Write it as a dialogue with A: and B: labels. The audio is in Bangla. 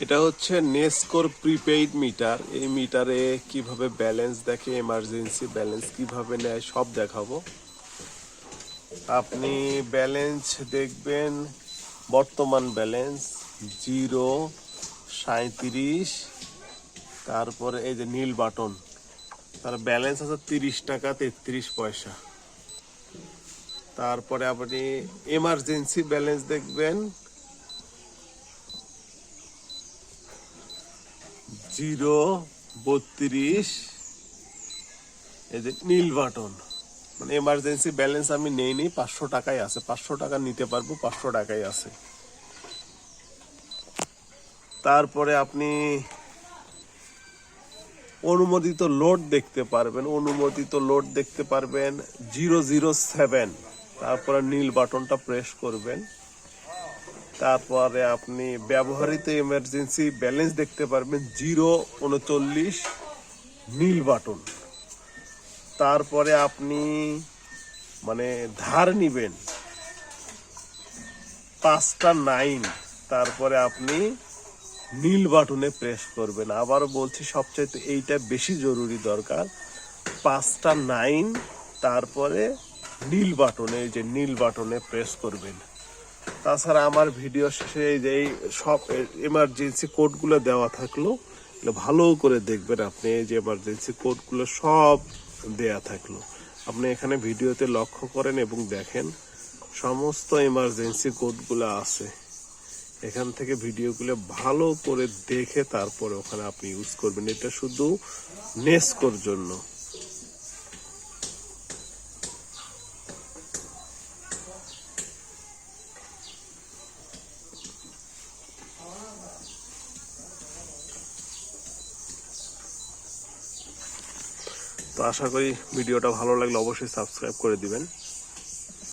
A: এটা হচ্ছে নেসকোর প্রিপেইড মিটার। এই মিটারে কিভাবে ব্যালেন্স দেখে, এমার্জেন্সি ব্যালেন্স কিভাবে নেয় সব দেখাবো। আপনি ব্যালেন্স দেখবেন, বর্তমান ব্যালেন্স 0.37, তারপরে এই যে নীল বাটন, তার ব্যালেন্স আছে 30 টাকা 33 পয়সা। তারপরে আপনি এমার্জেন্সি ব্যালেন্স দেখবেন 0.32, এই যে নীল বাটন, মানে এমার্জেন্সি ব্যালেন্স আমি নেইনি, 500 টাকাই আছে, 500 টাকা নিতে পারবো, 500 টাকাই আছে। তারপরে আপনি অনুমোদিত লোড দেখতে পারবেন, অনুমোদিত লোড দেখতে পারবেন 007, তারপরে নীল বাটনটা প্রেস করবেন। তারপরে আপনি ব্যবহৃত এমার্জেন্সি ব্যালেন্স দেখতে পারবেন 0.39, নীল বাটন। তারপরে আপনি মানে ধার নিবেন 5টা 9, তারপরে আপনি নীল বাটনে প্রেস করবেন। আবারও বলছি, সবচাইতে এইটা বেশি জরুরি দরকার, 5টা 9, তারপরে নীল বাটনে, এই যে নীল বাটনে প্রেস করবেন। তাছাড়া আমার ভিডিও শেষে এই যে এই সব এমার্জেন্সি কোডগুলো দেওয়া থাকলো, ভালো করে দেখবেন আপনি। এই যে এমার্জেন্সি কোডগুলো সব দেয়া থাকলো, আপনি এখানে ভিডিওতে লক্ষ্য করেন এবং দেখেন, সমস্ত এমার্জেন্সি কোডগুলো আছে। এখান থেকে ভিডিওগুলো ভালো করে দেখে তারপরে ওখানে আপনি ইউজ করবেন। এটা শুধু নেসকোর জন্য। তো আশা করি ভিডিওটা ভালো লাগলে অবশ্যই সাবস্ক্রাইব করে দিবেন।